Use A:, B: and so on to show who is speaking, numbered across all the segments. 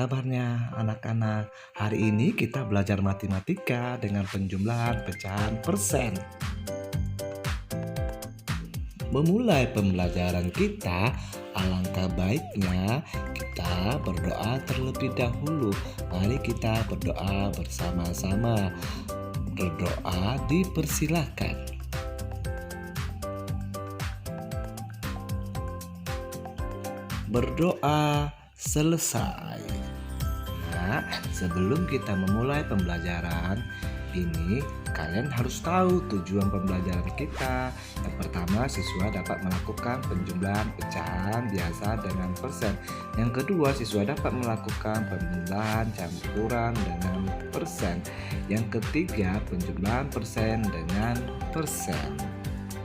A: kabarnya anak-anak? Hari ini kita belajar matematika dengan penjumlahan pecahan persen. Memulai pembelajaran kita, alangkah baiknya kita berdoa terlebih dahulu. Mari kita berdoa bersama-sama. Berdoa dipersilahkan. Berdoa selesai. Nah, sebelum kita memulai pembelajaran ini, kalian harus tahu tujuan pembelajaran kita. Yang pertama, siswa dapat melakukan penjumlahan pecahan biasa dengan persen. Yang kedua, siswa dapat melakukan penjumlahan campuran dengan persen. Yang ketiga, penjumlahan persen dengan persen.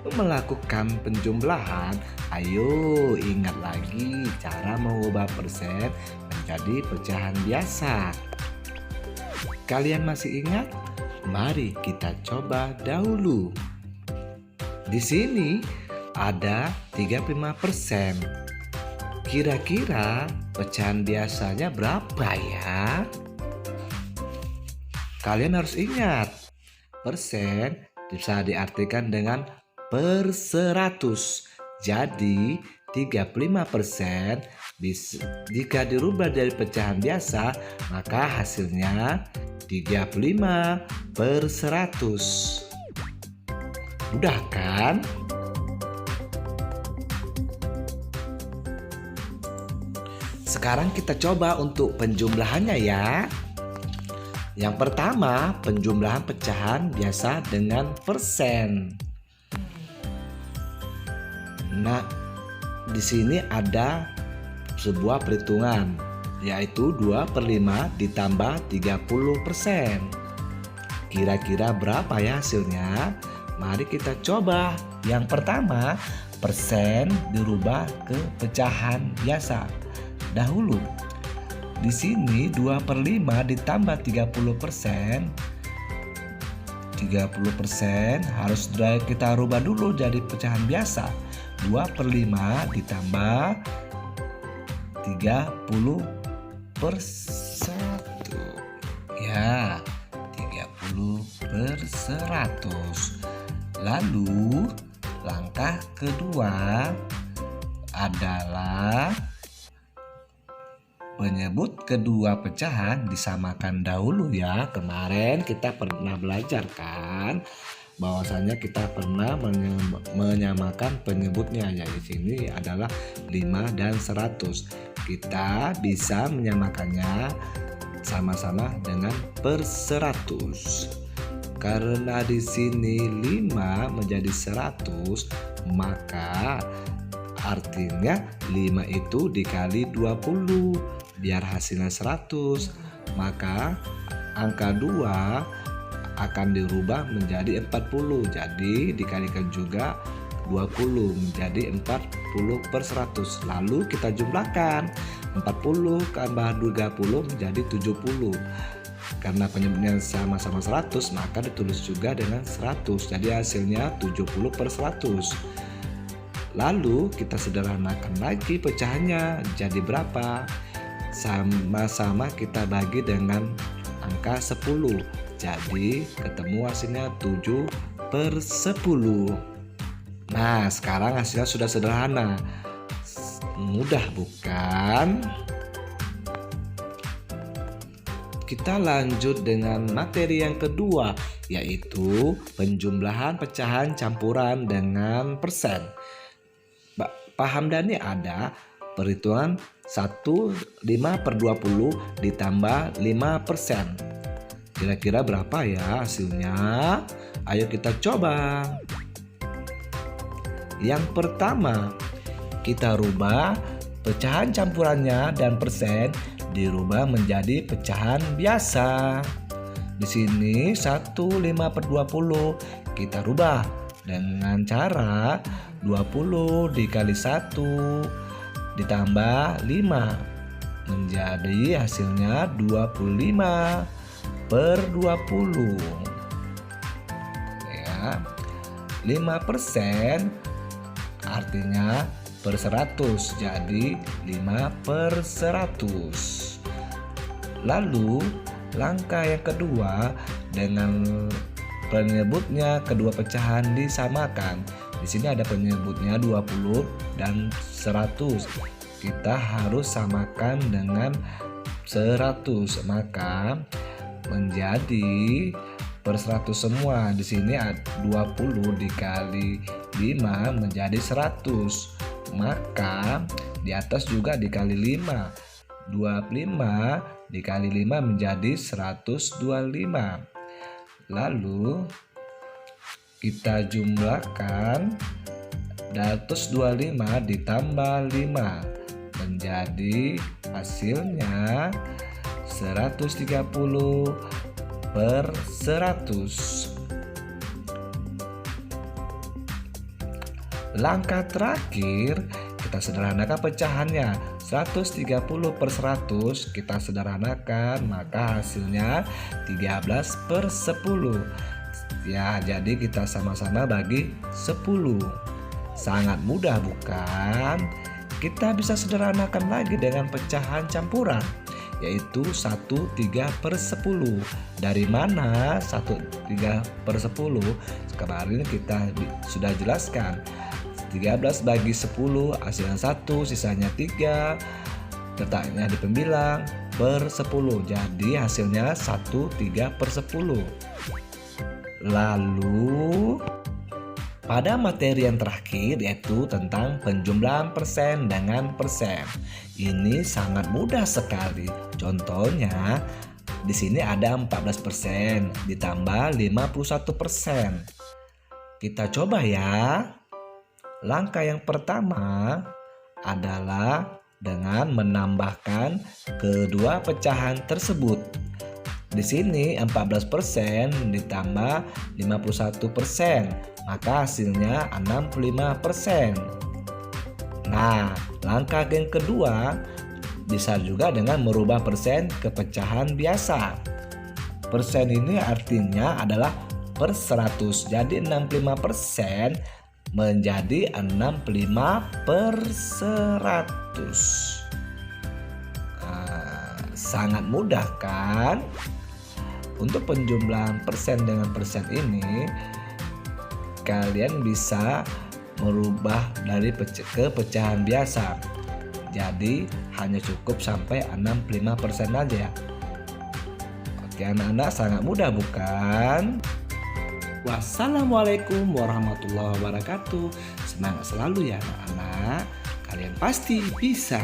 A: Melakukan penjumlahan, ayo ingat lagi cara mengubah persen menjadi pecahan biasa. Kalian masih ingat? Mari kita coba dahulu. Di sini ada 35%. Kira-kira pecahan biasanya berapa ya? Kalian harus ingat, persen bisa diartikan dengan per 100. Jadi 35% jika dirubah dari pecahan biasa, maka hasilnya 35 per 100. Mudah kan? Sekarang kita coba untuk penjumlahannya ya. Yang pertama, penjumlahan pecahan biasa dengan persen. Nah, di sini ada sebuah perhitungan, yaitu 2/5 ditambah 30%. Kira-kira berapa ya hasilnya? Mari kita coba. Yang pertama, persen dirubah ke pecahan biasa. Dahulu, di sini 2/5 ditambah 30%. 30% harus kita rubah dulu jadi pecahan biasa. 2/5 ditambah 30 per 1. Ya, 30 per 100. Lalu langkah kedua adalah menyebut kedua pecahan disamakan dahulu ya. Kemarin kita pernah belajar kan bahwasanya kita pernah menyamakan penyebutnya, ya di sini adalah 5 dan 100. Kita bisa menyamakannya sama-sama dengan per 100. Karena di sini 5 menjadi 100, maka artinya 5 itu dikali 20 biar hasilnya 100. Maka angka 2 akan dirubah menjadi 40. Jadi dikalikan juga 20 menjadi 40 per 100. Lalu kita jumlahkan 40 tambah 30 menjadi 70. Karena penyebutnya sama-sama 100, maka ditulis juga dengan 100. Jadi hasilnya 70 per 100. Lalu kita sederhanakan lagi pecahannya jadi berapa? Sama-sama kita bagi dengan angka 10. Jadi ketemu hasilnya 7 per 10. Nah, sekarang hasilnya sudah sederhana. Mudah bukan? Kita lanjut dengan materi yang kedua, yaitu penjumlahan pecahan campuran dengan persen. Paham Dani ada perhitungan 5/20 ditambah 5%. Kira-kira berapa ya hasilnya? Ayo kita coba. Yang pertama, kita rubah pecahan campurannya dan persen dirubah menjadi pecahan biasa. Di sini 5/20 kita rubah dengan cara 20 dikali 1 ditambah 5 menjadi hasilnya 25 per 20. Ya, 5% artinya per 100, jadi 5 per 100. Lalu langkah yang kedua, dengan penyebutnya kedua pecahan disamakan. Di sini ada penyebutnya 20 dan 100. Kita harus samakan dengan 100, maka menjadi per 100 semua. Di sini 20 dikali 5 menjadi 100. Maka di atas juga dikali 5. 25 dikali 5 menjadi 125. Lalu kita jumlahkan 125 ditambah 5 menjadi hasilnya 130 per 100. Langkah terakhir, kita sederhanakan pecahannya. 130 per 100 kita sederhanakan, maka hasilnya 13 per 10. Ya, jadi kita sama-sama bagi 10. Sangat mudah bukan? Kita bisa sederhanakan lagi dengan pecahan campuran, yaitu 1/3 per 10. Dari mana 1/3 per 10? Kemarin kita sudah jelaskan. 13 bagi 10 hasilnya 1, sisanya 3, letaknya di pembilang per 10. Jadi hasilnya 1/3 per 10. Lalu pada materi yang terakhir, yaitu tentang penjumlahan persen dengan persen. Ini sangat mudah sekali. Contohnya di sini ada 14% ditambah 51%. Kita coba ya. Langkah yang pertama adalah dengan menambahkan kedua pecahan tersebut. Di sini 14% ditambah 51%, maka hasilnya 65%. Nah, langkah yang kedua bisa juga dengan merubah persen ke pecahan biasa. Persen ini artinya adalah per 100, jadi 65% menjadi 65 per 100. Sangat mudah kan? Untuk penjumlahan persen dengan persen ini, kalian bisa merubah dari ke pecahan biasa. Jadi hanya cukup sampai 65% aja. Oke anak-anak, sangat mudah bukan? Wassalamualaikum warahmatullahi wabarakatuh. Semangat selalu ya anak-anak. Kalian pasti bisa.